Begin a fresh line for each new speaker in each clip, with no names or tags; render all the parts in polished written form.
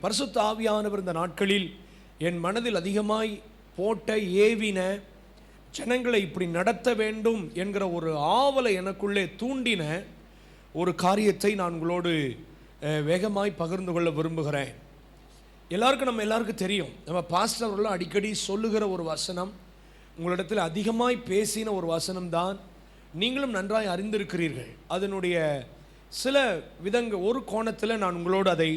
பரிசுத்த ஆவியானவர் இந்த நாட்களில் என் மனதில் அதிகமாய் போட்ட ஏவின ஜனங்களை இப்படி நடத்த வேண்டும் என்கிற ஒரு ஆவலை எனக்குள்ளே தூண்டின ஒரு காரியத்தை நான் உங்களோடு வேகமாய் பகிர்ந்து கொள்ள விரும்புகிறேன். நம்ம எல்லாருக்கும் தெரியும், நம்ம பாஸ்டர் அவர்கள் அடிக்கடி சொல்லுகிற ஒரு வசனம், உங்களிடத்தில் அதிகமாய் பேசின ஒரு வசனம் தான், நீங்களும் நன்றாய் அறிந்திருக்கிறீர்கள். அதனுடைய சில ஒரு கோணத்தில் நான் உங்களோடு அதை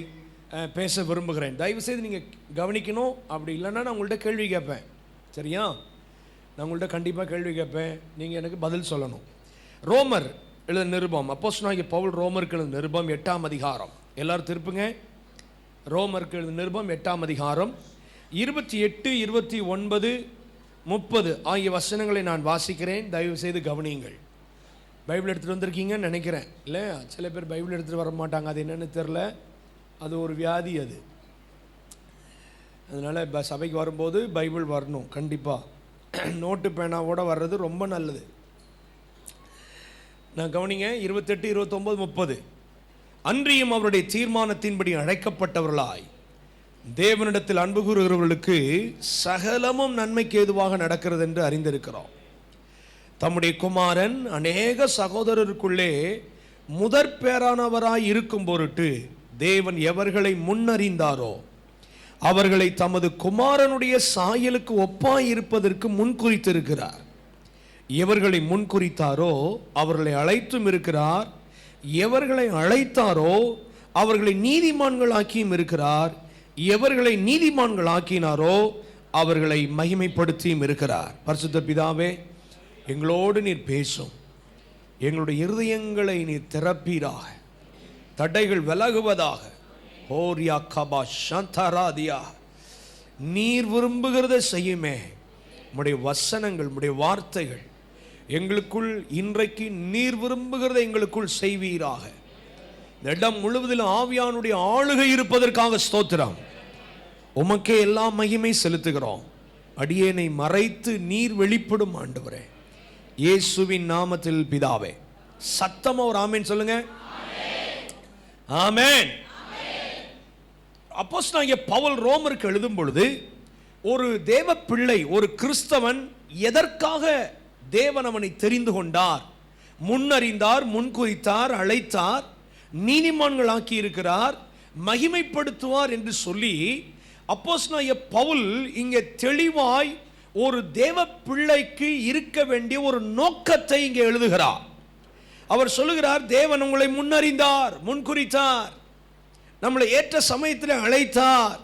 பேச விரும்புகிறேன். தயவுசெய்து நீங்கள் கவனிக்கணும். அப்படி இல்லைன்னா நான் உங்கள்கிட்ட கேள்வி கேட்பேன். சரியா? நான் உங்கள்கிட்ட கண்டிப்பாக கேள்வி கேட்பேன், நீங்கள் எனக்கு பதில் சொல்லணும். ரோமர் எழுத நிருபம், அப்போஸ்தலனாகிய பவுல் ரோமருக்கு எழுத நிருபம் 8ஆம் அதிகாரம். எல்லாரும் திருப்புங்க. ரோமருக்கு எழுத நிருபம் 8ஆம் அதிகாரம் 28, 29, 30 ஆகிய வசனங்களை நான் வாசிக்கிறேன். தயவு செய்து கவனியுங்கள். பைபிள் எடுத்துகிட்டு வந்திருக்கீங்கன்னு நினைக்கிறேன். இல்லை, சில பேர் பைபிள் எடுத்துகிட்டு வர மாட்டாங்க. அது என்னென்னு தெரில, அது ஒரு வியாதி. அதனால் சபைக்கு வரும்போது பைபிள் வரணும் கண்டிப்பாக. நோட்டு பேனாவோட வர்றது ரொம்ப நல்லது. நான் கவனிங்க. 28, 29, 30. அன்றியும் அவருடைய தீர்மானத்தின்படி அழைக்கப்பட்டவர்களாய் தேவனிடத்தில் அன்பு கூறுகிறவர்களுக்கு சகலமும் நன்மைக்கு ஏதுவாக நடக்கிறது என்று அறிந்திருக்கிறோம். தம்முடைய குமாரன் அநேக சகோதரருக்குள்ளே முதற் பேரானவராய் இருக்கும் பொருட்டு தேவன் எவர்களை முன்னறிந்தாரோ அவர்களை தமது குமாரனுடைய சாயலுக்கு ஒப்பாய் இருப்பதற்கு முன்குறித்திருக்கிறார். எவர்களை முன்குறித்தாரோ அவர்களை அழைத்தும் இருக்கிறார். எவர்களை அழைத்தாரோ அவர்களை நீதிமான்கள் ஆக்கியும் இருக்கிறார். எவர்களை நீதிமான்கள் ஆக்கினாரோ அவர்களை மகிமைப்படுத்தியும் இருக்கிறார். பரிசுத்த பிதாவே, எங்களோடு நீர் பேசும். எங்களுடைய இருதயங்களை நீர் திறப்பீராக. தடைகள் விலகுவதாக. ஓரியா கபா சந்தராதியா, நீர் விரும்புகிறத செய்யுமே. உம்முடைய வசனங்கள், உம்முடைய வார்த்தைகள் எங்களுக்குள் இன்றைக்கு நீர் விரும்புகிறதை எங்களுக்குள் செய்வீராக. இந்த இடம் முழுவதிலும் ஆவியானுடைய ஆளுகை இருப்பதற்காக ஸ்தோத்திரம். உமக்கே எல்லா மகிமை செலுத்துகிறோம். அடியேனை மறைத்து நீர் வெளிப்படும் ஆண்டவரே, இயேசுவின் நாமத்தில் பிதாவே. சத்தமா ஒரு ஆமென் சொல்லுங்க. ஆமென். அப்போஸ்தலனாகிய பவுல் ரோமருக்கு எழுதும் பொழுது ஒரு தேவ பிள்ளை, ஒரு கிறிஸ்தவன் எதற்காக தேவன் அவனை தெரிந்து கொண்டார், முன்னறிந்தார், முன்குறித்தார், அழைத்தார், நீதிமான்கள் ஆக்கி இருக்கிறார், மகிமைப்படுத்துவார் என்று சொல்லி அப்போஸ்தலனாகிய பவுல் இங்கே தெளிவாய் ஒரு தேவ பிள்ளைக்கு இருக்க வேண்டிய ஒரு நோக்கத்தை இங்கே எழுதுகிறார். அவர் சொல்லுகிறார், தேவன் உங்களை முன்னறிந்தார், முன்குறித்தார், நம்மளை ஏற்ற சமயத்தில் அழைத்தார்,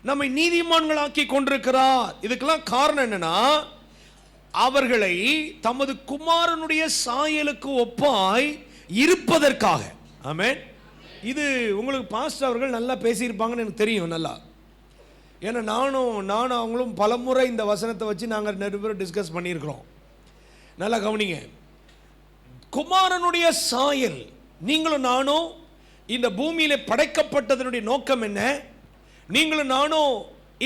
நம்மை நீதிமான்களாக்கி கொண்டிருக்கிறார். இதுக்கெல்லாம் காரணம் என்னன்னா, அவர்களை தமது குமாரனுடைய சாயலுக்கு ஒப்பாய் இருப்பதற்காக. ஆமென். இது உங்களுக்கு பாஸ்டர் அவர்கள் நல்லா பேசியிருப்பாங்கன்னு எனக்கு தெரியும் நல்லா. ஏன்னா நானும் அவங்களும் பலமுறை இந்த வசனத்தை வச்சு நாங்கள் நிறைய பேர் டிஸ்கஸ் பண்ணியிருக்கிறோம். நல்லா கவனிங்க. குமாரனுடைய சாயல், நீங்களும் நானும் இந்த பூமியிலே படைக்கப்பட்டதனுடைய நோக்கம் என்ன? நீங்களும் நானும்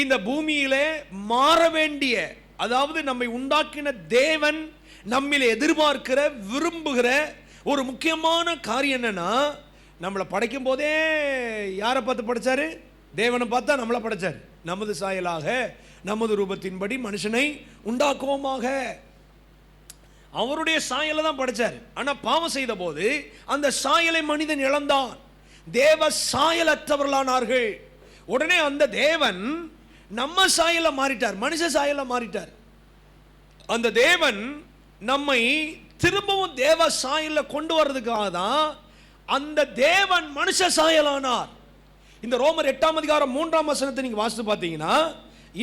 இந்த பூமியிலே மாற வேண்டிய, அதாவது நம்மை உண்டாக்கின தேவன் நம்மிலே எதிர்பார்க்கிற, விரும்புகிற ஒரு முக்கியமான காரியம் என்னன்னா, நம்மளை படைக்கும் போதே யாரை பார்த்து படைச்சாரு? தேவனை பார்த்தா நம்மளை படைச்சார். நமது சாயலாக நமது ரூபத்தின்படி மனுஷனை உண்டாக்குவோமாக. அவருடைய சாயலை தான் படைச்சார். ஆனால் பாவம் செய்த போது அந்த சாயலை மனிதன் இழந்தான். தேவ சாயலற்றவர்களானார்கள். உடனே அந்த தேவன் நம்ம சாயல மாறிட்டார், மனுஷ சாயல மாறிட்டார். அந்த தேவன் நம்மை திரும்பவும் தேவ சாயல கொண்டு வர்றதுக்காக தான் அந்த தேவன் மனுஷ சாயலானார். இந்த ரோமர் 8ஆம் அதிகாரம் 3ஆம் வசனத்தை நீங்க வாசித்து பார்த்தீங்கன்னா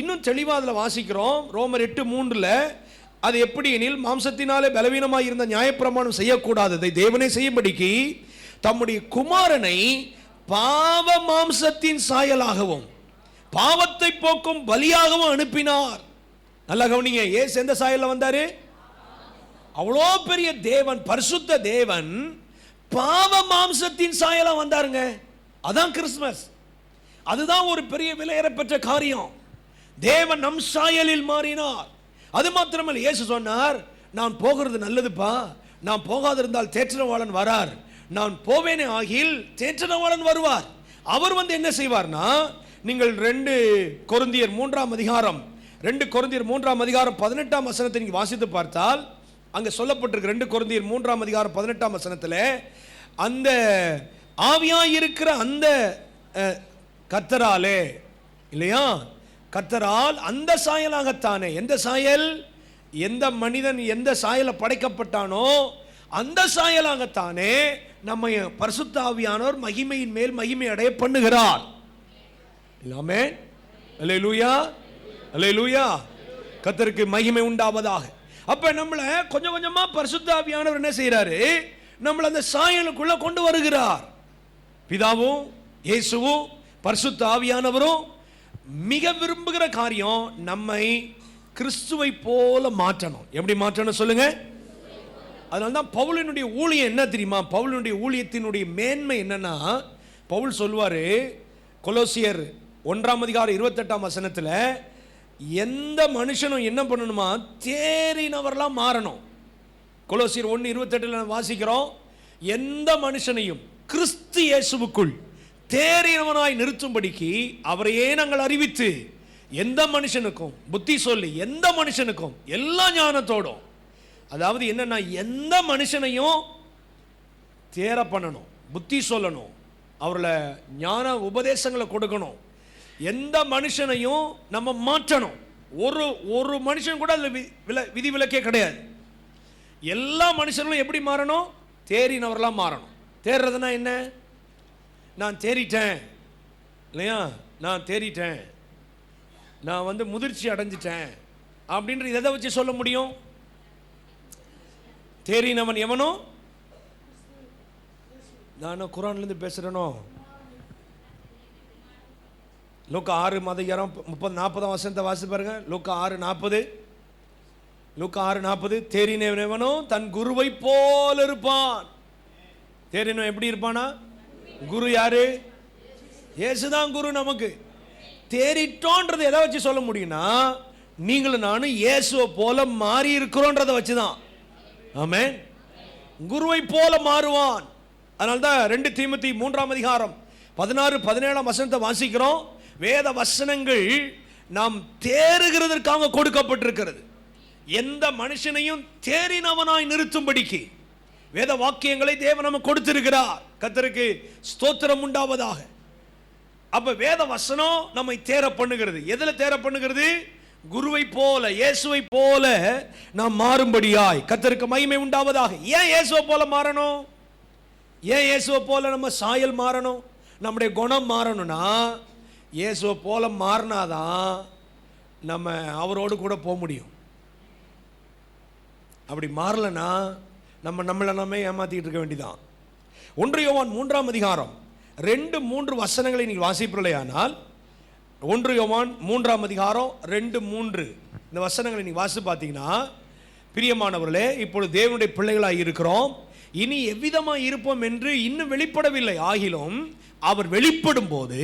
இன்னும் தெளிவாக அதில் வாசிக்கிறோம். ரோமர் 8:3 அது எப்படி எனில், மாம்சத்தினாலே பலவீனமாக இருந்த நியாயப்பிரமாணம் செய்யக்கூடாததை தேவனே செய்யும்படிக்கு தம்முடைய குமாரனை பாவ மாம்சத்தின் சாயலாகவும் பாவத்தை போக்கும் பலியாகவும் அனுப்பினார். நல்லா கவனிங்க. ஏசு எந்த சாயல்ல வந்தாரு? அவ்வளோ பெரிய தேவன், பரிசுத்த தேவன் பாவ மாம்சத்தின் சாயலா வந்தாருங்க. அதான் கிறிஸ்துமஸ். அதுதான் ஒரு பெரிய விலையேறப்பெற்ற காரியம். தேவன் நம் சாயலில் மாறினார். அது மாத்திரமல்ல, இயேசு சொன்னார், நான் போகிறது நல்லதுப்பா, நான் போகாதிருந்தால் தேற்றரவாளன் வரார், நான் போவேனே ஆகில் தேற்றரவாளன் வருவார். அவர் வந்து என்ன செய்வார்னா, நீங்கள் 2 கொரிந்தியர் 3ஆம் அதிகாரம் 18ஆம் வசனத்தை நீங்க வாசித்து பார்த்தால் அங்க சொல்லப்பட்டிருக்கு. 2 கொரிந்தியர் 3ஆம் அதிகாரம் 18ஆம் வசனத்தில் அந்த ஆவியாய் இருக்கிற அந்த கர்த்தராலே, இல்லையா, கர்த்தரால் அந்த சாயலாகத்தானே, எந்த சாயல், எந்த மனிதன் எந்த சாயல படைக்கப்பட்டானோ அந்த சாயலாகத்தானே நம்ம பரிசுத்த ஆவியானவர் மகிமையின் மேல் மகிமை அடைய பண்ணுகிறார். ஆமென், அல்லேலூயா, அல்லேலூயா, கர்த்தருக்கு மகிமை உண்டாவதாக. அப்ப நம்மள கொஞ்சம் கொஞ்சமா பரிசுத்த ஆவியானவர் என்ன செய்யறாரு, நம்மள அந்த சாயலுக்குள்ள கொண்டு வருகிறார். பிதாவும் இயேசுவும் பரிசுத்த ஆவியானவரும் மிக விரும்புகிற காரியம் நம்மை கிறிஸ்துவை போல மாற்றணும். எப்படி மாற்றணும் சொல்லுங்க? அதனால தான் பவுலினுடைய ஊழியம் என்ன தெரியுமா? பவுலினுடைய ஊழியத்தினுடைய மேன்மை என்னன்னா, பவுல் சொல்வாரு கொலோசியர் 1ஆம் அதிகாரம் 28ஆம் வசனத்துல, எந்த மனுஷனும் என்ன பண்ணணுமா, தேறினவர்களாம் மாறணும். கொலோசியர் 1:28 வாசிக்கிறோம், எந்த மனுஷனையும் கிறிஸ்து இயேசுவுக்குள் தேறினவனாய் நிறுத்தும்படிக்கு அவரையே நாங்கள் அறிவித்து, எந்த மனுஷனுக்கும் புத்தி சொல்லி, எந்த மனுஷனுக்கும் எல்லா ஞானத்தோடும், அதாவது என்னன்னா எந்த மனுஷனையும் தேர பண்ணணும், புத்தி சொல்லணும், அவர்களை ஞான உபதேசங்களை கொடுக்கணும், எந்த மனுஷனையும் நம்ம மாற்றணும். ஒரு மனுஷன் கூட அதில் விதிவிலக்கே கிடையாது. எல்லா மனுஷர்களும் எப்படி மாறணும்? தேறினவர்களாக மாறணும். தேர்றதுனா என்ன? நான் தேறிட்டேன், இல்லையா, நான் தேறிட்டேன், நான் முதிர்ச்சி அடைஞ்சிட்டேன் அப்படின்ற எதை வச்சு சொல்ல முடியும்? தேறினவன் எவனோ, நானும் குரான்லேருந்து பேசுகிறேனோ, லூக்கா 6:30-40 வசனத்தை வாசி பாருங்க. லூக்கா 6:40 தேறினவனோ தன் குருவை போல இருப்பான். தேறினவன் எப்படி இருப்பானா? குரு யாரு? இயேசுதான் குரு நமக்கு. தேறிட்டோன்றது எதை வச்சு சொல்ல முடியும்னா, நீங்களும் நானும் இயேசுவை போல மாறி இருக்கிறோன்றதை வச்சுதான். ஆமென். குருவை போல மாறுவான். அதனால்தான் 2 தீமோத்தேயு 3ஆம் அதிகாரம் 16-17 வசனத்தை வாசிக்கிறோம். வேத வசனங்கள் நாம் தேறுகிறதற்காக கொடுக்கப்பட்டிருக்கிறது. எந்த மனுஷனையும் தேறினவனாய் நிறுத்தும்படிக்கு வேத வாக்கியங்களை தேவன் நமக்கு கொடுத்திருக்கிறார். கர்த்தருக்கு ஸ்தோத்திரம் உண்டாவதாக. அப்ப வேத வசனம் நம்மை தேர பண்ணுகிறது. எதுல தேர பண்ணுகிறது? குருவை போல, இயேசுவை போல நாம் மாறும்படியாய். கர்த்தருக்கு மகிமை உண்டாவதாக. ஏன் இயேசுவை போல மாறணும்? ஏன் இயேசுவை போல நம்ம சாயல் மாறணும்? நம்முடைய குணம் மாறணும்னா இயேசுவை போல மாறினாதான் நம்ம அவரோடு கூட போக முடியும். அப்படி மாறலன்னா நம்மளை நம்ம ஏமாத்திட்டு இருக்க வேண்டியதான். 1 யோவான் 3ஆம் அதிகாரம் 2-3 வசனங்களை நீங்கள் வாசிப்பீர்களேயானால், 1 யோவான் 3ஆம் அதிகாரம் 2-3 இந்த வசனங்களை நீங்கள் வாசி பார்த்தீங்கன்னா, பிரியமானவர்களே, இப்பொழுது தேவனுடைய பிள்ளைகளாக இருக்கிறோம், இனி எவ்விதமாக இருப்போம் என்று இன்னும் வெளிப்படவில்லை. ஆகிலும் அவர் வெளிப்படும் போது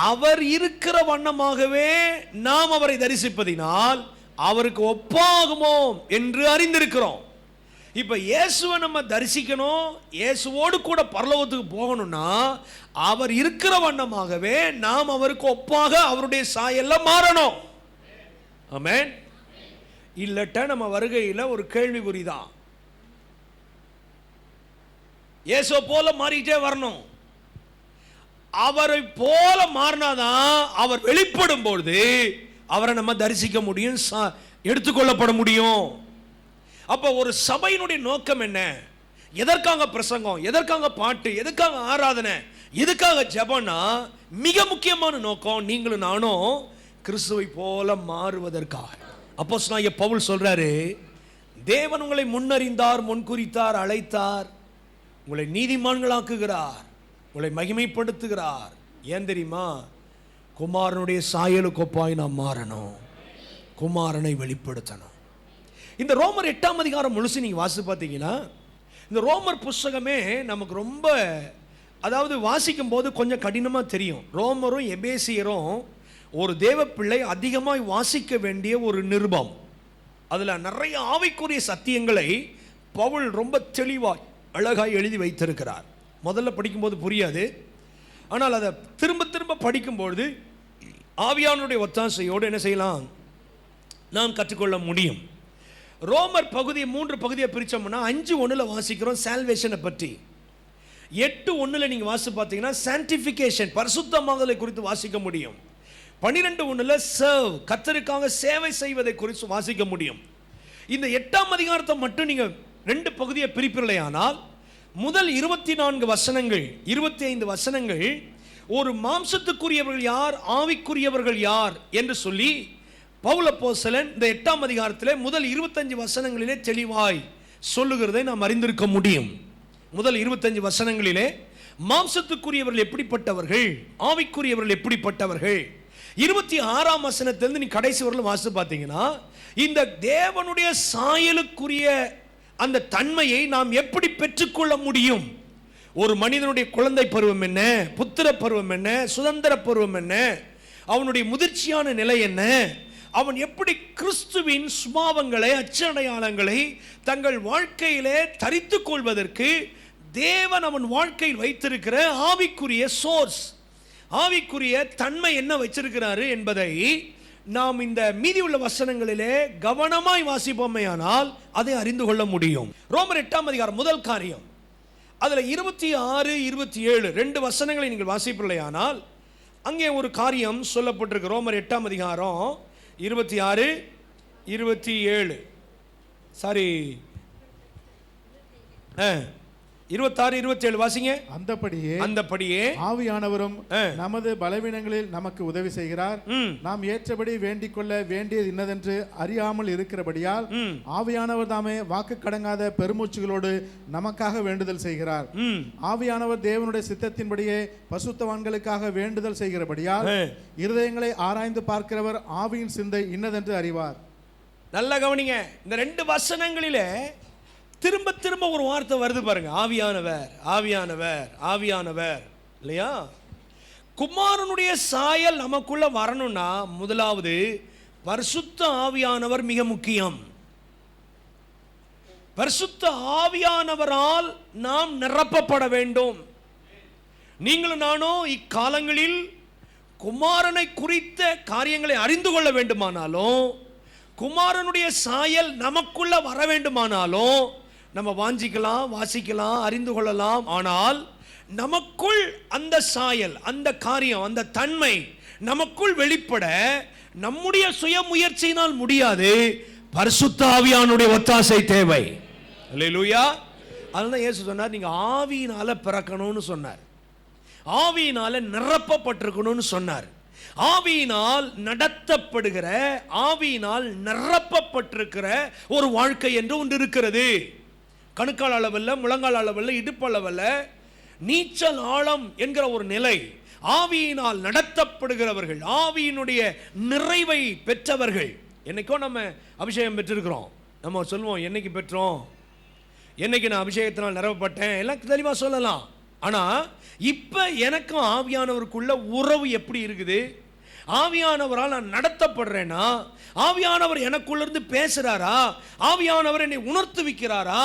அவர் இருக்கிற வண்ணமாகவே நாம் அவரை தரிசிப்பதினால் அவருக்கு ஒப்பாகுமோம் என்று அறிந்திருக்கிறோம். இப்ப இயேசுவை நம்ம தரிசிக்கணும், இயேசுவோடு கூட பரலோகத்துக்கு போகணும்னா அவர் இருக்கிற வண்ணமாகவே நாம் அவருக்கு ஒப்பாக அவருடைய சாயல்ல மாறணும். ஆமென். இல்லட்ட நம்ம வருகையில் ஒரு கேள்விக்குறிதான். இயேசுவை போல மாறிட்டே வரணும். அவரை போல மாறினாதான் அவர் வெளிப்படும் பொழுது அவரை நம்ம தரிசிக்க முடியும், எடுத்துக்கொள்ளப்பட முடியும். அப்ப ஒரு சபையினுடைய நோக்கம் என்ன? எதற்காக பிரசங்கம், எதற்காக பாட்டு, எதற்காக ஆராதனை, எதற்காக ஜெபம்னா மிக முக்கியமான நோக்கம் நீங்களும் நானும் கிறிஸ்துவை போல மாறுவதற்காக. அப்போஸ்தலனாகிய பவுல் சொல்றாரு, தேவன் உங்களை முன்னறிந்தார், முன்குறித்தார், அழைத்தார், உங்களை நீதிமான்களாக்குகிறார், உங்களை மகிமைப்படுத்துகிறார். ஏன் தெரியுமா? குமாரனுடைய சாயலுக்கு ஒப்பாய் நாம் மாறணும், குமாரனை வெளிப்படுத்தணும். இந்த ரோமர் 8ஆம் அதிகாரம் முழுசு நீங்க வாசி பார்த்தீங்கன்னா, இந்த ரோமர் புஸ்தகமே நமக்கு ரொம்ப, அதாவது வாசிக்கும் போது கொஞ்சம் கடினமா தெரியும். ரோமரும் எபேசியரும் ஒரு தேவ பிள்ளை அதிகமாய் வாசிக்க வேண்டிய ஒரு நிருபம். அதுல நிறைய ஆவிக்குரிய சத்தியங்களை பவுல் ரொம்ப தெளிவாய் அழகாய் எழுதி வைத்திருக்கிறார். முதல்ல படிக்கும்போது புரியாது, ஆனால் அதை திரும்ப திரும்ப படிக்கும்பொழுது ஆவியானுடைய ஒத்தாசையோடு என்ன செய்யலாம், நாம் கற்றுக்கொள்ள முடியும். ரோமர் பகுதியை 3 பகுதியை பிரித்தோம்னா 5:1 வாசிக்கிறோம் சால்வேஷனை பற்றி. 8:1 நீங்கள் வாசி பார்த்தீங்கன்னா சான்டிஃபிகேஷன் பரிசுத்தமாதலை குறித்து வாசிக்க முடியும். 12:1 சர்வ் கர்த்தருக்காக சேவை செய்வதை குறித்து வாசிக்க முடியும். இந்த 8ஆம் அதிகாரத்தை மட்டும் நீங்கள் 2 பகுதியை பிரிப்பில்லையானால் முதல் 24 வசனங்கள் 25 வசனங்கள் ஒரு மாம்சத்துக்குரியவர்கள் யார், ஆவிக்குரியவர்கள் யார் என்று சொல்லி பவுல் அப்போஸ்தலன் இந்த 8ஆம் அதிகாரத்திலே முதல் 25 வசனங்களிலே தெளிவாய் சொல்லுகிறதை நாம் அறிந்திருக்க முடியும். முதல் 25 வசனங்களிலே மாம்சத்துக்குரியவர்கள் எப்படிப்பட்டவர்கள், ஆவிக்குரியவர்கள் எப்படிப்பட்டவர்கள். 26ஆம் வசனத்திலிருந்து நீ கடைசி வரலும் வாசித்து பார்த்தீங்கன்னா இந்த தேவனுடைய சாயலுக்குரிய அந்த தன்மையை நாம் எப்படி பெற்றுக்கொள்ள முடியும். ஒரு மனிதனுடைய குழந்தை பருவம் என்ன, புத்திர பருவம் என்ன, சுதந்திர பருவம் என்ன, அவனுடைய முதிர்ச்சியான நிலை என்ன, அவன் எப்படி கிறிஸ்துவின் சுபாவங்களை அச்சடையாளங்களை தங்கள் வாழ்க்கையிலே தரித்துக் கொள்வதற்கு தேவன் அவன் வாழ்க்கையில் வைத்திருக்கிற ஆவிக்குரிய சோர்ஸ், ஆவிக்குரிய தன்மை என்ன வச்சிருக்கிறாரு என்பதை நாம் இந்த மீதி உள்ள வசனங்களிலே கவனமாய் வாசிப்போமேயானால் அதை அறிந்து கொள்ள முடியும். ரோமர் 8ஆம் அதிகாரம் முதல் காரியம், அதுல 26, 27 2 வசனங்களை நீங்கள் வாசிப்பில்லையானால் அங்கே ஒரு காரியம் சொல்லப்பட்டிருக்கு. ரோமர் 8ஆம் அதிகாரம் 26, 27 சாரி 26, 27 வாசிங்க. அந்தபடியே ஆவியானவரும் நமது பலவீனங்களில் நமக்கு உதவி செய்கிறார். நாம் ஏற்றபடி வேண்டிக் கொள்ள வேண்டியது இன்னதென்று அறியாமல் இருக்கிறபடியால் ஆவியானவர் தாமே வாக்கு கடங்காத பெருமூச்சுகளோடு நமக்காக வேண்டுதல் செய்கிறார். ஆவியானவர் தேவனுடைய சித்தத்தின்படியே பசுத்தவான்களுக்காக வேண்டுதல் செய்கிறபடியால் இருதயங்களை ஆராய்ந்து பார்க்கிறவர் ஆவியின் சிந்தை இன்னதென்று அறிவார். நல்ல கவனிங்க, இந்த 2 வசனங்களிலே திரும்ப திரும்ப ஒரு வார்த்தை வருது பாருங்க, ஆவியானவர் ஆவியானவர் ஆவியானவர். இல்லையா? குமாரனுடைய சாயல் நமக்குள்ள வரணும்னா முதலாவது பரிசுத்த ஆவியானவர் மிக முக்கியம். பரிசுத்த ஆவியானவரால் நாம் நிரப்பப்பட வேண்டும். நீங்களும் நானும் இக்காலங்களில் குமாரனை குறித்த காரியங்களை அறிந்து கொள்ள வேண்டுமானாலும், குமாரனுடைய சாயல் நமக்குள்ள வர வேண்டுமானாலும் நம்ம வாஞ்சிக்கலாம், வாசிக்கலாம், அறிந்து கொள்ளலாம். ஆனால் நமக்குள் அந்த சாயல், அந்த காரியம், அந்த தன்மை நமக்குள் வெளிப்பட நம்முடைய சுய முயற்சியினால் முடியாது. பரிசுத்த ஆவியானுடைய ஒத்தாசை தேவை. அல்லேலூயா. அதனால இயேசு சொன்னார், நீங்க ஆவியினால பிறக்கணும்னு சொன்னார், ஆவியினால நிரப்பப்பட்டிருக்கணும்னு சொன்னார். ஆவியினால் நடத்தப்படுகிற, ஆவியினால் நிரப்பப்பட்டிருக்கிற ஒரு வாழ்க்கை என்று ஒன்று இருக்கிறது. கணுக்கால் அளவில், முழங்கால் அளவில், இடுப்பளவில், நீச்சல் ஆழம் என்கிற ஒரு நிலை. ஆவியினால் நடத்தப்படுகிறவர்கள், ஆவியினுடைய நிறைவை பெற்றவர்கள். என்னைக்கோ நம்ம அபிஷேகம் பெற்றிருக்கிறோம். நம்ம சொல்லுவோம், என்னைக்கு பெற்றோம், என்னைக்கு நான் அபிஷேகத்தினால் நிரப்பப்பட்டேன், எல்லாம் தெளிவாக சொல்லலாம். ஆனால் இப்போ எனக்கும் ஆவியானவருக்குள்ள உறவு எப்படி இருக்குது, ஆவியானவரால் நான் நடத்தப்படுறேன்னா, ஆவியானவர் எனக்குள்ளிருந்து பேசுறாரா, ஆவியானவர் என்னை உணர்த்துவிக்கிறாரா,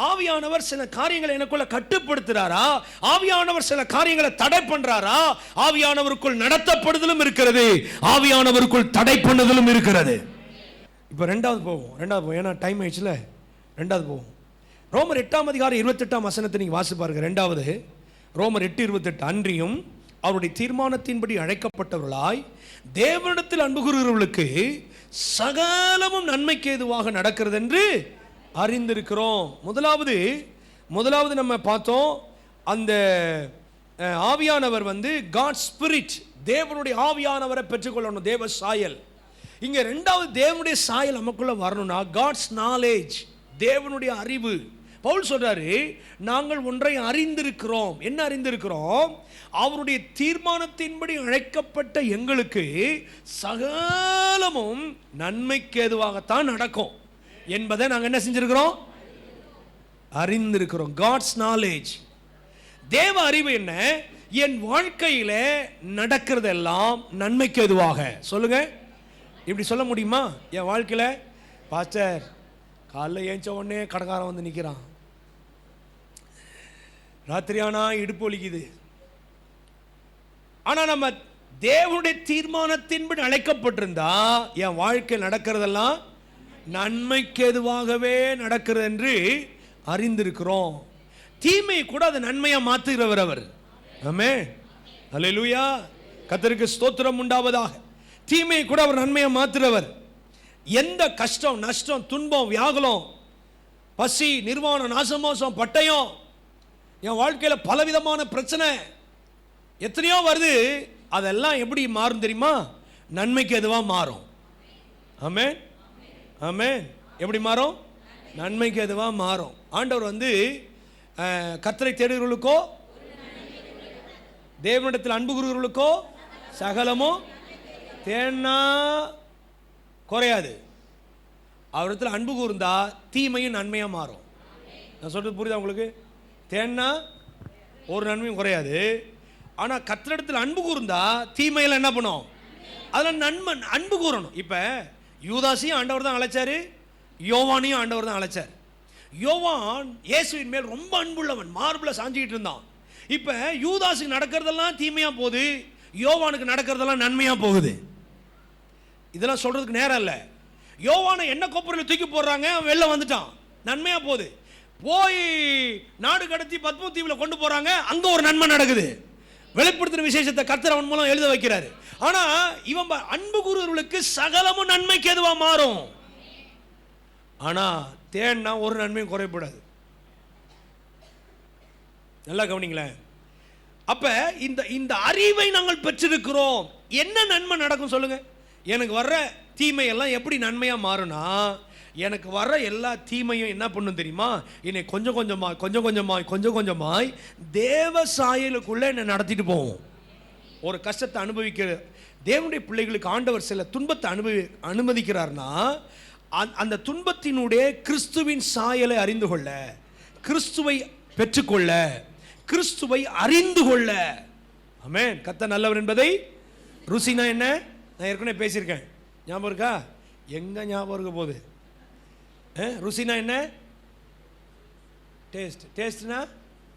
ஆவியானவர் சில காரியங்களை எனக்குள்ள கட்டுப்படுத்துறாரா, ஆவியானவர் சில காரியங்களை தடை பண்றாரா. ஆவியானவருக்குள் நடத்தப்படுதலும் இருக்கிறது, ஆவியானவருக்குள் தடை பண்ணுதலும் இருக்கிறது. இப்போ ரெண்டாவது போவோம், ஏன்னா டைம் ஆயிடுச்சுல. ரெண்டாவது போவோம். ரோமர் 8ஆம் அதிகாரம் 28ஆம் வசனத்தை நீங்க வாசி பாருங்க. ரெண்டாவது ரோமர் 8:28, அன்றியும் அவருடைய தீர்மானத்தின்படி அழைக்கப்பட்டவர்களாய் தேவனிடத்தில் அன்பு கூறுகிறவர்களுக்கு சகலமும் நன்மைக்கு ஏதுவாக நடக்கிறது என்று அறிந்திருக்கிறோம். முதலாவது நம்ம பார்த்தோம், அந்த ஆவியானவர் காட் ஸ்பிரிட், தேவனுடைய ஆவியானவரை பெற்றுக்கொள்ளணும், தேவ சாயல். இங்க ரெண்டாவது தேவனுடைய சாயல் நமக்குள்ள வரணும்னா காட்ஸ் நாலேஜ், தேவனுடைய அறிவு. பவுல் சொல்றாரு, நாங்கள் ஒன்றை அறிந்திருக்கிறோம். என்ன அறிந்திருக்கிறோம்? அவருடைய தீர்மானத்தின்படி அழைக்கப்பட்ட எங்களுக்கு சகலமும் நன்மைக்கு ஏதுவாகத்தான் நடக்கும் என்பதை நாங்கள் என்ன செஞ்சிருக்கிறோம்? அறிந்திருக்கிறோம். God's knowledge. தேவ அறிவு என்ன? என் வாழ்க்கையில நடக்கிறதெல்லாம் நன்மைக்கு ஏதுவாக. சொல்லுங்க, இப்படி சொல்ல முடியுமா? என் வாழ்க்கையில பாஸ்டர் காலைல ஏஞ்ச உடனே கடைக்காரன் வந்து நிற்கிறான், ராத்திரியானா இடுப்பு வலிக்குது, ஆனா நம்ம தேவனுடைய தீர்மானத்தின்படி அழைக்கப்பட்டிருந்தா என் வாழ்க்கை நடக்கிறதெல்லாம் நன்மைக்கு எதுவாகவே நடக்கிறது என்று அறிந்திருக்கிறோம். தீமை கூட அது நன்மையா மாத்துகிறவர் அவர். ஆமென், அல்லேலூயா, கர்த்தருக்கு ஸ்தோத்திரம் உண்டாவதாக. தீமை கூட அவர் நன்மையா மாத்துறவர். எந்த கஷ்டம், நஷ்டம், துன்பம், வியாகுலம், பசி, நிர்வாணம், நாசமோசம், பட்டயம், என் வாழ்க்கையில பலவிதமான பிரச்சனை எத்தனையோ வருது, அதெல்லாம் எப்படி மாறும் தெரியுமா? நன்மைக்கு எதுவா மாறும். ஆமென், ஆமென். எப்படி மாறும்? நன்மைக்கு எதுவா மாறும். ஆண்டவர் கர்த்தரை தேடுகிறவர்களுக்கோ தேவனிடத்தில் அன்பு கூறுகிறவர்களுக்கோ சகலமோ தேனா குறையாது. அவரிடத்தில் அன்பு கூர்ந்தா தீமையும் நன்மையா மாறும். நான் சொல்றது புரியுதா உங்களுக்கு? தேனா ஒரு நன்மையும் குறையாது. ஆனா கர்த்தரிடத்தில் அன்பு கூர்ந்தா தீமையில என்ன பண்ணும்? அதெல்லாம் நன்மை அன்பு கூறணும். இப்ப யூதாசையும் ஆண்டவர் தான் அழைச்சாரு, யோவானையும் ஆண்டவர் தான் அழைச்சார். யோவான் இயேசுவின் மேல் ரொம்ப அன்புள்ளவன், மார்பிள சாஞ்சிக்கிட்டு இருந்தான். இப்ப யூதாசுக்கு நடக்கிறதெல்லாம் தீமையா போகுது, யோவானுக்கு நடக்கிறதெல்லாம் நன்மையா போகுது. இதெல்லாம் சொல்றதுக்கு நேரம் இல்லை. யோவானை என்ன கொப்பரையில் தூக்கி போடுறாங்க, அவன் வெளில வந்துட்டான், நன்மையா போகுது. போய் நாடு கடத்தி பத்ம தீவில் கொண்டு போறாங்க, அங்க ஒரு நன்மை நடக்குது. வெளிப்படுத்தின விசேஷத்தை கர்த்தர் அவன் மூலம் எழுத வைக்கிறாரு. ஆனா இவன் அன்பு கூறுவர்களுக்கு சகலமும் நன்மைக்கு எதுவா மாறும். ஆனா தேன்னா ஒரு நன்மையும் குறைப்படாது. நல்லா கவனிங்களேன். அப்ப இந்த அறிவை நாங்கள் பெற்றிருக்கிறோம். என்ன நன்மை நடக்கும் சொல்லுங்க? எனக்கு வர்ற தீமை எல்லாம் எப்படி நன்மையா மாறும்னா, எனக்கு வர்ற எல்லா தீமையும் என்ன பண்ணும் தெரியுமா? என்னை கொஞ்சம் கொஞ்சமாய் தேவ சாயலுக்குள்ள என்னை நடத்திட்டு போவோம். ஒரு கஷ்டத்தை அனுபவிக்கிற தேவனுடைய பிள்ளைகளுக்கு ஆண்டவர் சில துன்பத்தை அனுமதிக்கிறார்னா, அந்த துன்பத்தினுடைய கிறிஸ்துவின் சாயலை அறிந்து கொள்ள, கிறிஸ்துவை பெற்றுக்கொள்ள, கிறிஸ்துவை அறிந்து கொள்ள. ஆமென். கர்த்தர் நல்லவர் என்பதை ருசினா என்ன? நான் ஏற்கனவே பேசியிருக்கேன், ஞாபகம் இருக்கா? எங்க ஞாபகம் இருக்க போகுது? ருசினா என்ன? டேஸ்ட். டேஸ்ட்னா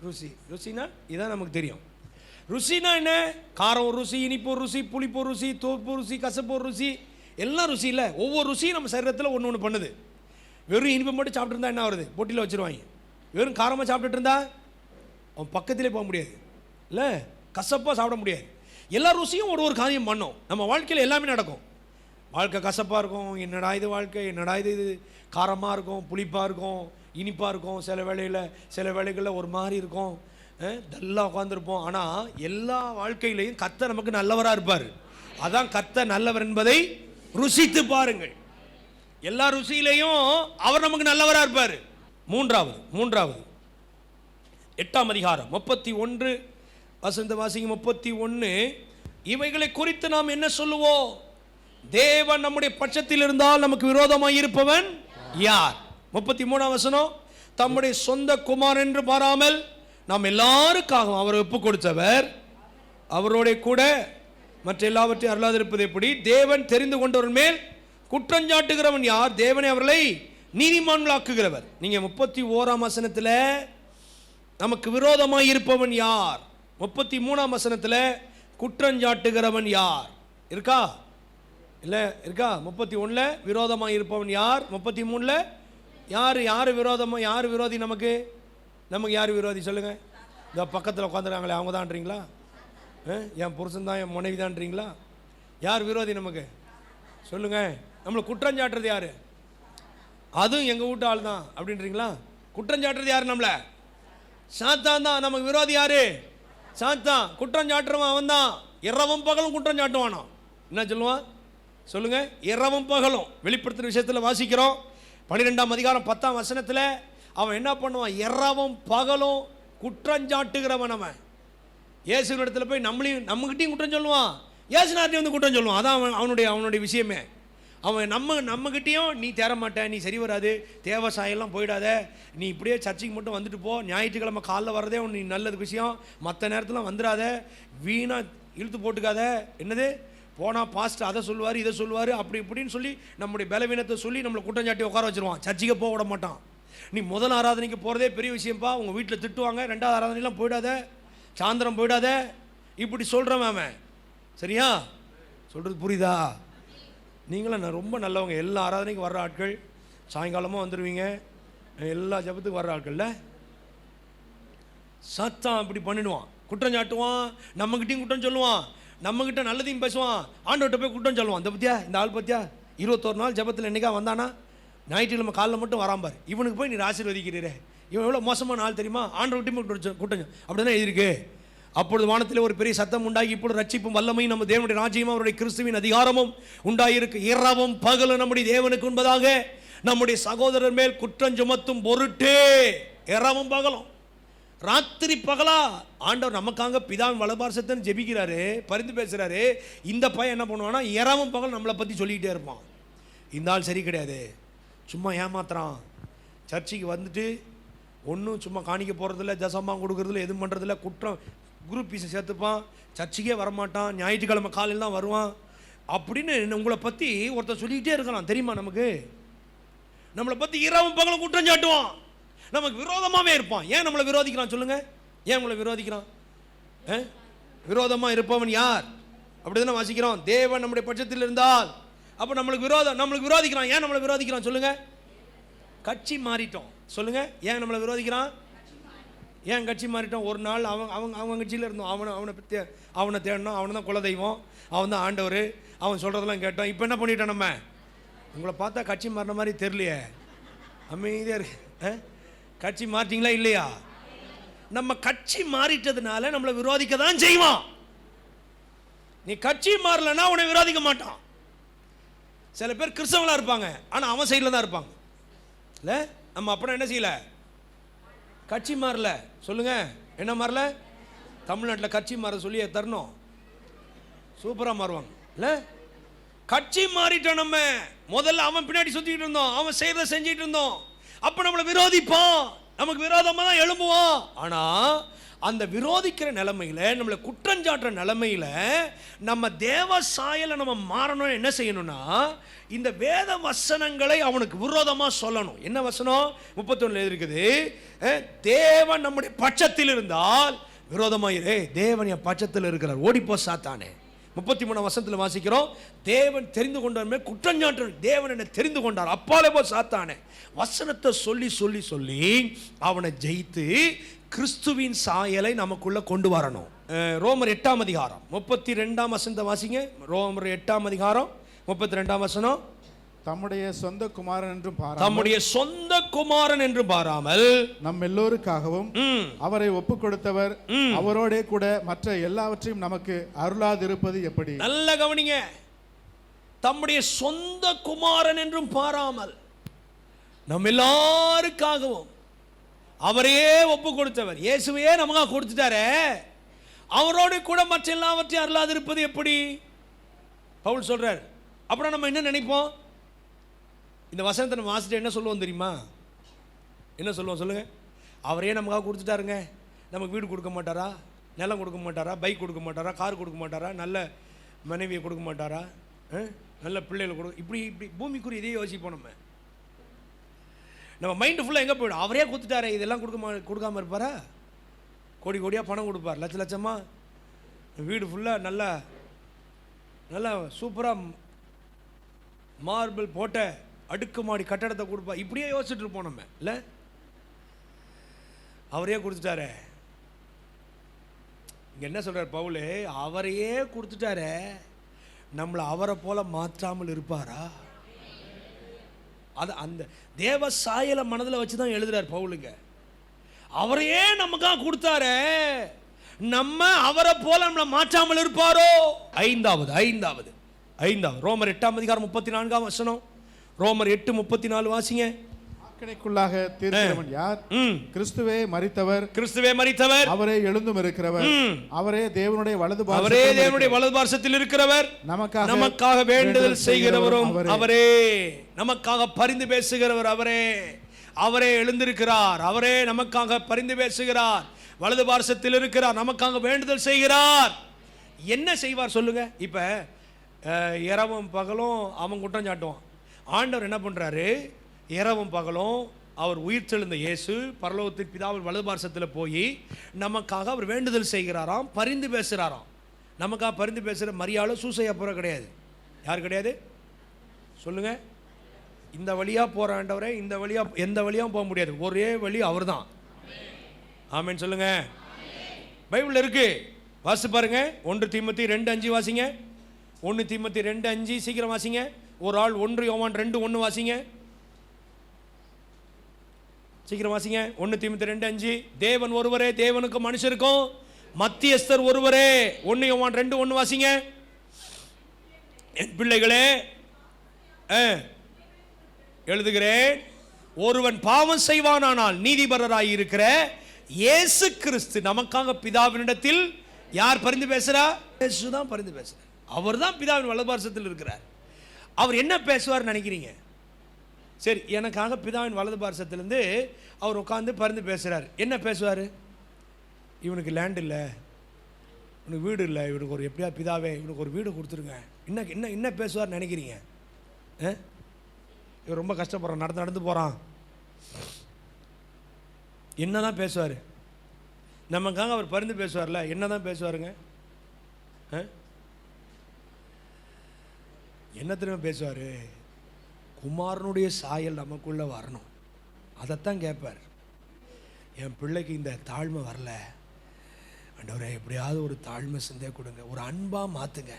ருசி. ருசினா இதான் நமக்கு தெரியும். ருசினா என்ன? காரம் ஒரு ருசி, இனிப்பு ஒரு ருசி, புளிப்பு ஒரு ருசி, தோப்பு ருசி, கசப்பு ஒரு ருசி, எல்லாம் ருசி இல்லை. ஒவ்வொரு ருசியும் நம்ம சரீரத்தில் ஒன்று ஒன்று பண்ணுது. வெறும் இனிப்பு மட்டும் சாப்பிட்டு இருந்தா என்ன வருது? பொட்டியில் வச்சிருவாங்க. வெறும் காரமாக சாப்பிட்டுட்டு இருந்தா அவன் பக்கத்திலே போக முடியாது, இல்லை கசப்பாக சாப்பிட முடியாது. எல்லா ருசியும் ஒரு காரியம் பண்ணும். நம்ம வாழ்க்கையில் எல்லாமே நடக்கும். வாழ்க்கை கசப்பாக இருக்கும், என்னடா இது வாழ்க்கை, என்னடா இது காரமாக இருக்கும், புளிப்பாக இருக்கும், இனிப்பாக இருக்கும், சில வேளைகளில் ஒரு மாதிரி இருக்கும், நல்லா உட்காந்துருப்போம். ஆனால் எல்லா வாழ்க்கையிலையும் கர்த்தர் நமக்கு நல்லவராக இருப்பார். அதான் கர்த்தர் நல்லவர் என்பதை ருசித்து பாருங்கள். எல்லா ருசியிலையும் அவர் நமக்கு நல்லவராக இருப்பார். மூன்றாவது 8ஆம் அதிகாரம் 31 வசந்த வாசிங்க 31. இவைகளை குறித்து நாம் என்ன சொல்லுவோம்? தேவன் நம்முடைய பட்சத்தில் இருந்தால் நமக்கு விரோதமாய் இருப்பவன் யார்? 33ஆம் வசனம். தம்முடைய சொந்த குமாரன் என்று பாராமல் நாம் எல்லாருக்காகவும் அவரை ஒப்பு கொடுத்தவர், அவரோட கூட மற்ற எல்லாவற்றையும் அருளாதிருப்பது எப்படி? தேவன் தெரிந்து கொண்டவர் மேல் குற்றஞ்சாட்டுகிறவன் யார்? தேவனை அவர்களை நீதிமான்களாக்குகிறவர். நீங்க 31ஆம் வசனத்தில் நமக்கு விரோதமாய் இருப்பவன் யார், 33ஆம் வசனத்தில் குற்றஞ்சாட்டுகிறவன் யார் இருக்கா? இல்ல இருக்கா? 31ல விரோதமாய் இருப்பவன் யார், 33ல யார் விரோதமா, யார் விரோதி? நமக்கு யார் விரோதி சொல்லுங்க? இந்த பக்கத்தில் உட்காந்துருக்காங்களே அவங்க தான்றீங்களா? என் புருஷன் தான், என் மனைவி தான்றீங்களா? யார் விரோதி நமக்கு சொல்லுங்க? நம்மளை குற்றஞ்சாட்டுறது யாரு? அதுவும் எங்க வீட்டு ஆள் தான் அப்படின்றீங்களா? குற்றஞ்சாட்டுறது யாரு? நம்மள சாத்தான் தான். நமக்கு விரோதி யாரு? சாத்தான். குற்றஞ்சாட்டுறவன் அவன் தான். இரவும் பகலும் குற்றஞ்சாட்டுவானா? என்ன சொல்லுவான் சொல்லுங்க? இரவும் பகலும். வெளிப்படுத்துற விஷயத்தில் வாசிக்கிறோம் 12ஆம் அதிகாரம் 10ஆம் வசனத்தில் அவன் என்ன பண்ணுவான்? இரவும் பகலும் குற்றஞ்சாட்டுகிறவன். அவன் இயேசுவின் இடத்துல போய் நம்மகிட்டையும் குற்றம் சொல்லுவான், இயேசுநாட்டையும் குற்றம் சொல்லுவான். அதான் அவனுடைய விஷயமே. அவன் நம்மகிட்டையும் நீ தேர மாட்டேன், நீ சரி வராது, தேவசாயெல்லாம் போயிடாத, நீ இப்படியே சர்ச்சைக்கு மட்டும் வந்துட்டு போ, ஞாயிற்றுக்கிழமை காலைல வர்றதே நீ நல்லது விஷயம், மற்ற நேரத்தில் வந்துடாத, வீணா இழுத்து போட்டுக்காத, என்னது போனால் பாஸ்ட் அதை சொல்லுவார் இதை சொல்லுவார் அப்படி இப்படின்னு சொல்லி நம்முடைய பலவீனத்தை சொல்லி நம்மளை குற்றஞ்சாட்டி உட்கார வச்சிருவான். சர்ச்சைக்கு போக விட மாட்டான். நீ முதல் ஆராதனைக்கு போகிறதே பெரிய விஷயம்ப்பா, உங்கள் வீட்டில் திட்டுவாங்க, 2வது ஆராதனைலாம் போயிடாத, சாயந்தரம் போயிடாத, இப்படி சொல்கிறவன் அவன். சரியா? சொல்றது புரியுதா? நீங்களும் நான் ரொம்ப நல்லவங்க, எல்லா ஆராதனைக்கும் வர்ற ஆட்கள், சாயங்காலமாக வந்துடுவீங்க, எல்லா ஜபத்துக்கும் வர்ற ஆட்கள்ல. சத்தான் இப்படி பண்ணிடுவான், குற்றம் சாட்டுவான், நம்மகிட்டையும் குற்றம் சொல்லுவான், நம்மகிட்ட நல்லதையும் பேசுவான், ஆண்டவர்கிட்ட போய் குற்றம் சொல்லுவான். இந்த பத்தியா, இந்த ஆள் பத்தியா 21 நாள் ஜபத்தில் என்னைக்கா வந்தானா, ஞாயிற்றுக்கிழமை காலைல மட்டும் வராம்பார், இவனுக்கு போய் நீ ஆசீர்வதிக்கிறீரே, இவன் எவ்வளோ மோசமான ஆள் தெரியுமா, ஆண்டவர்கிட்டையும் குற்றம் அப்படி தான் எழுதியிருக்கு. அப்பொழுது வானத்தில் ஒரு பெரிய சத்தம் உண்டாகி, இப்பொழுது ரட்சிப்பும் வல்லமையும் நம்ம தேவனுடைய ராஜ்யமும் அவருடைய கிறிஸ்துவின் அதிகாரமும் உண்டாயிருக்கு. இரவும் பகலும் நம்முடைய தேவனுக்கு உண்பதாக நம்முடைய சகோதரர் மேல் குற்றம் சுமத்தும் பொருட்டு, இரவும் பகலும், ராத்திரி பகலா ஆண்டவர் நமக்காக பிதாவின் வலபார்சத்தன் ஜெபிக்கிறாரு, பரிந்து பேசுறாரு. இந்த பையன் என்ன பண்ணுவான்னா, இரவும் பகல் நம்மளை பற்றி சொல்லிக்கிட்டே இருப்பான். இந்த ஆள் சரி கிடையாது, சும்மா ஏமாத்துறான், சர்ச்சைக்கு வந்துட்டு ஒன்றும் சும்மா காணிக்க போகிறதில்ல, தசமாக கொடுக்குறதில்ல, எதுவும் பண்ணுறதில்ல, குற்றம் குரூப் பீஸை சேர்த்துப்பான், சர்ச்சைக்கே வரமாட்டான், ஞாயிற்றுக்கிழமை காலையில் தான் வருவான் அப்படின்னு உங்களை பற்றி ஒருத்தர் சொல்லிக்கிட்டே இருக்கலாம். தெரியுமா? நமக்கு நம்மளை பற்றி இரவும் பகலும் குற்றம் சாட்டுவான், நமக்கு விரோதமாகவே இருப்பான். ஏன் நம்மளை விரோதிக்கிறான் சொல்லுங்க? ஏன் நம்மளை விரோதிக்கிறான்? விரோதமாக இருப்பவன் யார்? அப்படி தானே வாசிக்கிறோம். தேவன் நம்முடைய பட்சத்தில் இருந்தால் அப்போ நம்மளுக்கு விரோதிக்கிறான். ஏன் நம்மளை விரோதிக்கிறான் சொல்லுங்க? கட்சி மாறிட்டோம் சொல்லுங்க. ஏன் நம்மளை விரோதிக்கிறான்? ஏன் கட்சி மாறிட்டோம்? ஒரு நாள் அவங்க கட்சியில் இருந்தோம், அவனை தேடணும், அவனை தான் குலதெய்வம், அவன் தான் ஆண்டவர், அவன் சொல்கிறதெல்லாம் கேட்டோம். இப்போ என்ன பண்ணிட்டோம்? நம்ம உங்களை பார்த்தா கட்சி மாறின மாதிரி தெரியலையே, அமைதியாக இருக்கு. கட்சி மாறிட்டீங்களா இல்லையா? நம்ம கட்சி மாறிட்டதுனால நம்மளை விரோதிக்க தான் செய்வான். நீ கட்சி மாறலன்னா உன்னை விரோதிக்க மாட்டான். சில பேர் கிறிஸ்தவங்களா இருப்பாங்க, ஆனால் அவன் சைடில் தான் இருப்பாங்க. இல்லை, நம்ம அப்படின்னா என்ன செய்யல? கட்சி மாறல சொல்லுங்க. என்ன மாறல? தமிழ்நாட்டில் கட்சி மாற சொல்லி தரணும், சூப்பராக மாறுவாங்க. இல்லை, கட்சி மாறிட்டோம். நம்ம முதல்ல அவன் பின்னாடி சுற்றிக்கிட்டு இருந்தோம், அவன் செய்யறதை செஞ்சுட்டு இருந்தோம், அப்போ நம்மளை விரோதிப்பான், நமக்கு விரோதமாக தான் எழும்புவான். ஆனால் அந்த விரோதிக்கிற நிலைமையில, நம்மளை குற்றஞ்சாட்டுற நிலைமையில நம்ம தேவ சாயலை நம்ம மாறணும். என்ன செய்யணும்னா, இந்த வேத வசனங்களை அவனுக்கு விரோதமாக சொல்லணும். என்ன வசனம்? 31 இருக்குது, தேவன் நம்முடைய பட்சத்தில் இருந்தால் விரோதமாயிரே, தேவன் என் பட்சத்தில் இருக்கிறார், ஓடிப்போ சாத்தானே. 33 வசனத்தில் வாசிக்கிறோம், தேவன் தெரிந்து கொண்டார், குற்றஞ்சாட்டு, தேவன் என்னை தெரிந்து கொண்டார், அப்பாலே போ சாத்தானே. வசனத்தை சொல்லி சொல்லி சொல்லி அவனை ஜெயித்து கிறிஸ்துவின் சாயலை நமக்குள்ள கொண்டு வரணும். ரோமர் 8ஆம் அதிகாரம் 32ஆம் வசனத்தை வாசிங்க. ரோமர் 8ஆம் அதிகாரம் 32ஆம் வசனம்.
தம்முடைய சொந்த குமாரன் என்று பாராமல் நம் எல்லோருக்காகவும் அவரை ஒப்பு கொடுத்தவர், அவரோட கூட மற்ற எல்லாவற்றையும் நமக்கு அருளாதிருப்பது எப்படி?
நல்ல கவனிங்க. தம்முடைய சொந்த குமாரன் என்றும் பாராமல் நம் எல்லாருக்காகவும் அவரையே ஒப்பு கொடுத்தவர், இயேசுவையே நமக்காக கொடுத்துட்டாரே, அவரோடு கூட மற்ற எல்லாவற்றையும் அருளாதிருப்பது எப்படி? பவுல் சொல்றார். அப்புறம் நம்ம என்ன நினைப்போம்? இந்த வசனத்தை நம்ம வாசிட்டு என்ன சொல்லுவோம் தெரியுமா? என்ன சொல்லுவோம் சொல்லுங்க? அவரே நமக்காக கொடுத்துட்டாருங்க, நமக்கு வீடு கொடுக்க மாட்டாரா, நிலம் கொடுக்க மாட்டாரா, பைக் கொடுக்க மாட்டாரா, கார் கொடுக்க மாட்டாரா, நல்ல மனைவியை கொடுக்க மாட்டாரா, நல்ல பிள்ளைகளை கொடுக்க, இப்படி இப்படி பூமிக்குரிய இதையே யோசிப்போம். நம்ம மைண்டு ஃபுல்லாக எங்கே போய்டும்? அவரே கொடுத்துட்டாரே, இதெல்லாம் கொடுக்காம இருப்பாரா? கோடி கோடியாக பணம் கொடுப்பார், லட்ச லட்சமாக வீடு ஃபுல்லாக நல்லா நல்லா சூப்பராக மார்பிள் போட்ட அடுக்குமாடி கட்டடத்தை கொடுப்பா, இப்படியே யோசிச்சுட்டு இருப்போம் நம்ம. இல்லை, அவரே கொடுத்துட்டாரே. இங்கே என்ன சொல்கிறார் பவுல்? அவரையே கொடுத்துட்டாரே, நம்மளை அவரை போல மாற்றாமல் இருப்பாரா? அது அந்த தேவ சாயலை மனதில் வச்சு தான் எழுதுறார் பவுலுங்க. அவரையே நமக்காக கொடுத்தாரே, நம்ம அவரை போல நம்மளை மாற்றாமல் இருப்பாரோ? ஐந்தாவது ரோமர் 8ஆம் அதிகாரம் 34ஆம் வசனம். ரோமர் 8:34 வாசிங்க.
ஆக்கினைக்குள்ளாக தீர்க்கிறவன் யார்? கிறிஸ்துவே மரித்தவர், அவரே எழுந்தும் இருக்கிறவர், அவரே தேவனுடைய வலது பார்சத்தில் இருக்கிறவர், நமக்காக வேண்டுதல் செய்கிறவரும் அவரே, நமக்காக பரிந்து பேசுகிறவர் அவரே எழுந்திருக்கிறார், அவரே நமக்காக பரிந்து பேசுகிறார், வலது பார்சத்தில் இருக்கிறார், நமக்காக வேண்டுதல் செய்கிறார். என்ன செய்வார் சொல்லுங்க? இப்ப இரவும் பகலும் அவன் குற்றம் சாட்டுவான். ஆண்டவர் என்ன பண்றாரு? இரவும் பகலும் அவர் உயிர் தெழுந்த இயேசு பரலோகத்தின் பிதாவின் வலது பார்சத்தில் போய் நமக்காக அவர் வேண்டுதல் செய்கிறாராம், பரிந்து பேசுகிறாராம்.
நமக்காக பரிந்து பேசுகிற மரியாதை சூசையா போகிற கிடையாது. யார் கிடையாது சொல்லுங்க? இந்த வழியாக போகிற ஆண்டவரே, இந்த வழியாக எந்த வழியாகவும் போக முடியாது, ஒரே வழி அவர் தான். ஆமென் சொல்லுங்க. பைபிள் இருக்கு, வாசி பாருங்க. 1 தீமோத்தேயு 2:5 வாசிங்க. 1 தீமோத்தேயு 2:5 சீக்கிரம் வாசிங்க. ஒரு ஆள் 1 யோவான் 2:1 வாசிங்க. சீக்கிரம் வாசிங்க. 1 தீமோத்தேயு 2:5. தேவன் ஒருவரே, தேவனுக்கும் மனுஷருக்கும் மத்தியஸ்தர் ஒருவரே. 1 யோவான் 2:1 வாசிங்க. என் பிள்ளைகளே எழுதுகிறேன், ஒருவன் பாவம் செய்வானானால் நீதிபரராய் இருக்கிற இயேசு கிறிஸ்து நமக்காக பிதாவினிடத்தில் யார் பரிந்து பேசுறா? இயேசு தான் பரிந்து பேசுறார். அவர் தான் பிதாவின் வலதுபார்சத்தில் இருக்கிறார். அவர் என்ன பேசுவார் நினைக்கிறீங்க? சரி, எனக்காக பிதாவின் வலது பார்சத்திலிருந்து அவர் உட்காந்து பரிந்து பேசுகிறார். என்ன பேசுவார்? இவனுக்கு லேண்ட் இல்லை, இவனுக்கு வீடு இல்லை, இவனுக்கு ஒரு எப்படியா பிதாவே இவனுக்கு ஒரு வீடு கொடுத்துருங்க. என்ன என்ன என்ன பேசுவார் நினைக்கிறீங்க? இவர் ரொம்ப கஷ்டப்படுறான், நடந்து போகிறான், என்ன தான் பேசுவார்? நமக்காக அவர் பரிந்து பேசுவார்ல, என்ன தான் பேசுவாருங்க? என்ன திரும்ப பேசுவார்? குமாரனுடைய சாயல் நமக்குள்ளே வரணும், அதைத்தான் கேட்பார். என் பிள்ளைக்கு இந்த தாழ்மை வரல ஆண்டவரே, எப்படியாவது ஒரு தாழ்மை சிந்தை கொடுங்க, ஒரு அன்பாக மாற்றுங்க.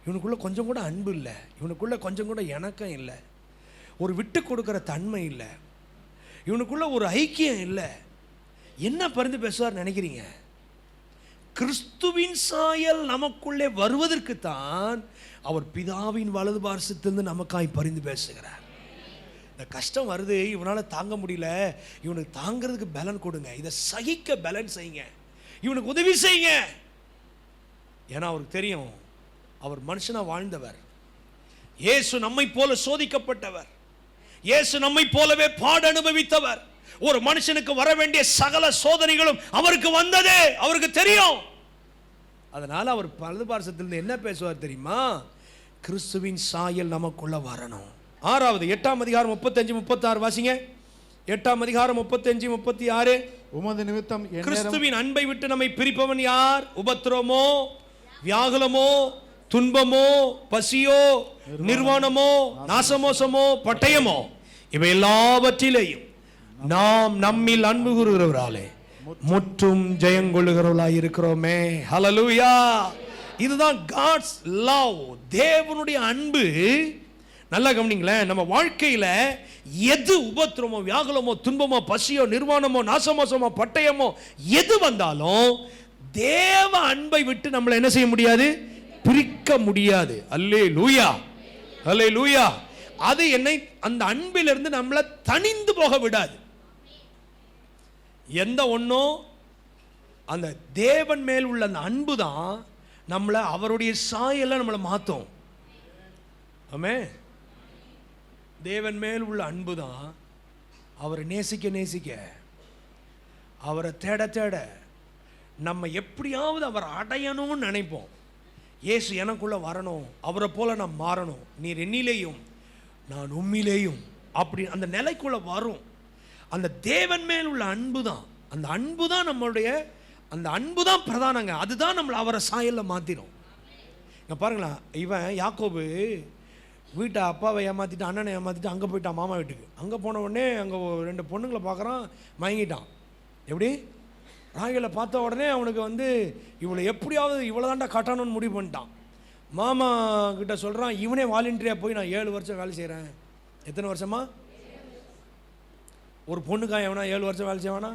இவனுக்குள்ளே கொஞ்சம் கூட அன்பு இல்லை, இவனுக்குள்ளே கொஞ்சம் கூட இணக்கம் இல்லை, ஒரு விட்டு கொடுக்குற தன்மை இல்லை, இவனுக்குள்ளே ஒரு ஐக்கியம் இல்லை. என்ன பரிந்து பேசுவார் நினைக்கிறீங்க? கிறிஸ்துவின் சாயல் நமக்குள்ளே வருவதற்கு தான் அவர் பிதாவின் வலது பார்சத்திலிருந்து நமக்காய் பரிந்து பேசுகிறார். இந்த கஷ்டம் வருது, இவனால் தாங்க முடியல, இவனுக்கு தாங்கிறதுக்கு பலன் கொடுங்க, இதை சகிக்க பலன் செய்யுங்க, இவனுக்கு உதவி செய்யுங்க. ஏன்னா அவருக்கு தெரியும் அவர் மனுஷனா வாழ்ந்தவர், இயேசு நம்மை போல சோதிக்கப்பட்டவர், இயேசு நம்மை போலவே பாட அனுபவித்தவர். ஒரு மனுஷனுக்கு வர வேண்டிய சகல சோதனைகளும் அவருக்கு வந்தது, அவருக்கு தெரியும். அதனால அவர் வலது பார்சத்திலிருந்து என்ன பேசுவார் தெரியுமா? கிறிஸ்துவின் சாயல் நமக்குள்ள வரணும். 6வது 8ஆம் அதிகாரம் 35-36 வாசிங்க. 8ஆம் அதிகாரம் 35-36.
உமது நிமித்தம்
கிறிஸ்துவின் அன்பை விட்டு நம்மை பிரிப்பவன் யார்? உபத்திரமோ, வியாகுலமோ, துன்பமோ, பசியோ, நிர்வாணமோ, நாசமோசமோ, பட்டயமோ, இவை எல்லாவற்றிலேயும் நாம் நம்மில் அன்பு கூறுகிறவராலே முற்றும் ஜெயங்கொள்ளுகிறவர்களாய் இருக்கிறோமே. ஹல்லேலூயா. இதுதான் காட்ஸ் லவ், தேவனுடைய அன்பு. நல்லா கவனிங்களேன், நம்ம வாழ்க்கையில எது உபத்திரமோ, வியாகுலமோ, துன்பமோ, பசியோ, நிர்வாணமோ, நாசமோசமோ, பட்டயமோ எது வந்தாலும் தேவ அன்பை விட்டு நம்மளை என்ன செய்ய முடியாது? பிரிக்க முடியாது. அல்லேலூயா, அல்லேலூயா. அது என்னை அந்த அன்பிலிருந்து நம்மளை தனிந்து போக விடாது. எந்த ஒன்றும் அந்த தேவன் மேல் உள்ள அந்த அன்பு தான் நம்மளை அவருடைய சாயெல்லாம் நம்மளை மாற்றும். ஆமே, தேவன் மேல் உள்ள அன்பு தான் அவரை நேசிக்க நேசிக்க, அவரை தேட தேட நம்ம எப்படியாவது அவர் அடையணும்னு நினைப்போம். இயேசு எனக்குள்ள வரணும், அவரை போல நான் மாறணும், நீர் என்னிலேயும் நான் உம்மிலேயும், அப்படி அந்த நிலைக்குள்ள வரும். அந்த தேவன் மேல் உள்ள அன்பு தான், அந்த அன்பு தான் நம்மளுடைய, அந்த அன்பு தான் பிரதானங்க. அதுதான் நம்மளை அவரை சாயலில் மாற்றிடும். இங்கே பாருங்களா, இவன் யாக்கோபு வீட்டை அப்பாவை ஏமாற்றிட்டு அண்ணனை ஏமாற்றிட்டு அங்கே போயிட்டான் மாமா வீட்டுக்கு. அங்கே போன உடனே அங்கே 2 பொண்ணுங்களை பார்க்குறான், மயங்கிட்டான். எப்படி? ராகிலை பார்த்த உடனே அவனுக்கு இவளை எப்படியாவது இவ்வளோ தாண்டா கட்டணும்னு முடிவு பண்ணிட்டான். மாமா கிட்ட சொல்கிறான், இவனே வாலண்டியராக போய் நான் 7 வருஷம் வேலை செய்கிறேன். எத்தனை வருஷமா? ஒரு பொண்ணுக்காக எவனா 7 வருஷம் வேலை செய்வானா?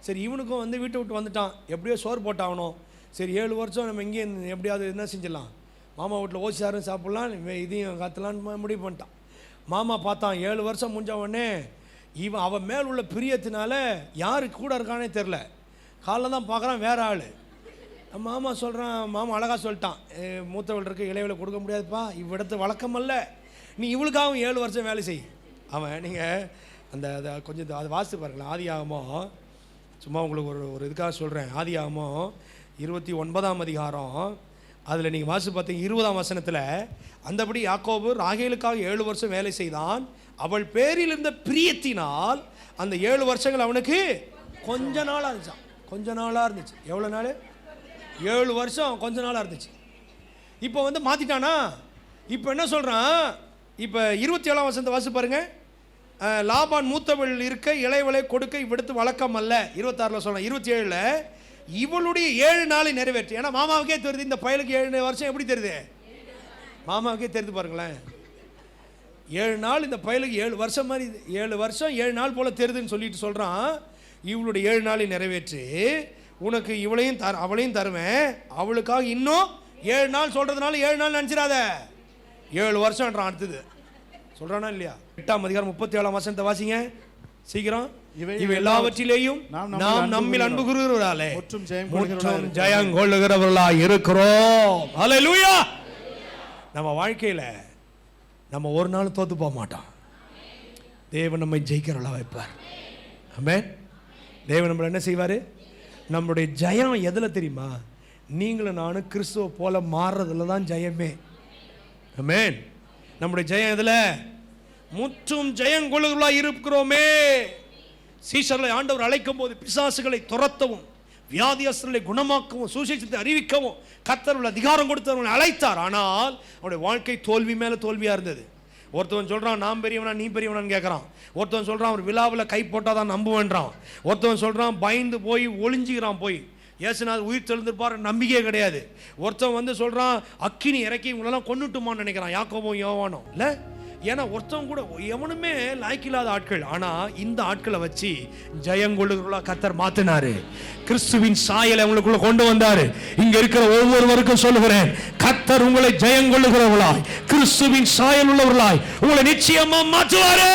சரி, இவனுக்கும் வீட்டை விட்டு வந்துட்டான், எப்படியோ சோறு போட்டாகணும். சரி, 7 வருஷம் நம்ம இங்கேயே எப்படியாவது என்ன செஞ்சிடலாம், மாமா வீட்டில் ஓசியாரும் சாப்பிட்லாம், இதையும் காத்தலான்னு முடிவு பண்ணிட்டான். மாமா பார்த்தான், 7 வருஷம் முடிஞ்ச உடனே அவன் மேல் உள்ள பிரியத்தினால யாரு கூட இருக்கானே தெரில, காலைல தான் பார்க்குறான் வேற ஆள். மாமா சொல்கிறான், மாமா அழகாக சொல்லிட்டான், மூத்தவள் இருக்க இளையவளை கொடுக்க முடியாதுப்பா, இவ்விடத்து வழக்கம் அல்ல, நீ இவளுக்காகவும் 7 வருஷம் வேலை செய். அவன் நீங்கள் அந்த அதை கொஞ்சம் அதை வாசித்து பாருங்களேன். ஆதியாகமம், சும்மா உங்களுக்கு ஒரு இதுக்காக சொல்கிறேன். ஆதியாகமம் 29ஆம் அதிகாரம், அதில் நீங்கள் வாசித்து பார்த்தீங்க 20ஆம் வசனத்தில், அந்தபடி யாக்கோபு ராகேலுக்காக 7 வருஷம் வேலை செய்தான், அவள் பேரில் இருந்த பிரியத்தினால் அந்த 7 வருஷங்கள் அவனுக்கு கொஞ்ச நாளாக இருந்துச்சான். கொஞ்ச நாளாக இருந்துச்சு. எவ்வளோ நாள்? 7 வருஷம் கொஞ்ச நாளாக இருந்துச்சு. இப்போ வந்து மாற்றிட்டானா? இப்போ என்ன சொல்கிறான்? இப்போ 27ஆம் வசனத்தை வாசி பாருங்க. லாபான் மூத்தவள் இருக்க இளையவளை கொடுக்க இவ்விடத்து வழக்கம் அல்ல. 26ல் சொல்கிறான். 27ல் இவளுடைய 7 நாளை நிறைவேற்று. ஏன்னா மாமாவுக்கே தெரியுது இந்த பயலுக்கு 7 வருஷம் எப்படி தெரியுது? மாமாவுக்கே தெரிந்து பாருங்களேன். 7 நாள் இந்த பயலுக்கு 7 வருஷம் மாதிரி 7 வருஷம் 7 நாள் போல தெரியுதுன்னு சொல்லிட்டு சொல்கிறான். இவளுடைய 7 நாளை நிறைவேற்று, உனக்கு இவளையும் அவளையும் தருவேன், அவளுக்காக இன்னும் 7 நாள் சொல்றதுனால 7 நாள் நினைச்சிடாத, 7 வருஷம்ன்றான். அடுத்தது சொல்றானா இல்லையா? 8ஆம் அதிகாரம் 37ஆம் வசனத்தை வாசிங்க சீக்கிரம். இவை எல்லாவற்றிலேயும் நாம் நம்மில் அன்பு கூறுகிறவர்களாலே முற்றும் ஜெயம் கொள்ளுகிறவர்களாய் இருக்கிறோம். ஹல்லேலூயா. நம்ம வாழ்க்கையில நம்ம ஒரு நாள் தோத்து போக மாட்டோம். தேவன் நம்மை ஜெயிக்கிறவளா வைப்பார். ஆமென். தேவன் நம்மள என்ன செய்வாரு? நம்மளுடைய ஜெயம் எதுல தெரியுமா? நீங்களும் நானும் கிறிஸ்துவ போல மாறுறதுல தான் ஜெயமே. ஆமென். நம்முடைய ஜெயம் எதுல? முற்றும் ஜெயம் கொள்ளுகிறவர்களாய் இருக்கிறோமே. சீஷர்களை ஆண்டவர் அழைக்கும் போது பிசாசுகளை துரத்தவும் வியாதியஸ்தர்களை குணமாக்கவும் சுவிசேஷத்தை அறிவிக்கவும் கர்த்தர் அதிகாரம் கொடுத்தவர்களை அழைத்தார். ஆனால் அவருடைய வாழ்க்கை தோல்வி மேல தோல்வியா இருந்தது. ஒருத்தவன் சொல்றான் நான் பெரியவனா நீ பெரியவனான்னு கேட்கறான். ஒருத்தவன் சொல்றான் அவர் விழாவில் கை போட்டாதான் நம்புவேன்றான். ஒருத்தவன் சொல்றான் பயந்து போய் ஒளிஞ்சுக்கிறான். போய் இயேசுநாதர் உயிர் தெழுந்திருப்பார் நம்பிக்கையே கிடையாது. ஒருத்தவன் வந்து சொல்றான் அக்கினி இறக்கி இவங்களெல்லாம் கொன்னுட்டுமான்னு நினைக்கிறான். யாக்கோபும் யோவானும் இல்லை. ஏன்னா ஒருத்தவங்க கூட எவனுமே லாய்க்கில்லாத ஆட்கள். ஆனா இந்த ஆட்களை வச்சு ஜெயங்கொள்ளுகளா கர்த்தர் மாத்தினாரு. கிறிஸ்துவின் சாயலை அவங்களுக்குள்ள கொண்டு வந்தாரு. இங்க இருக்கிற ஒவ்வொருவருக்கும் சொல்லுகிறேன், கர்த்தர் உங்களை ஜெயங்கொள்ளுகிறவர்களாய் கிறிஸ்துவின் சாயல் உள்ளவர்களாய் உங்களை நிச்சயமா மாற்றுவாரு.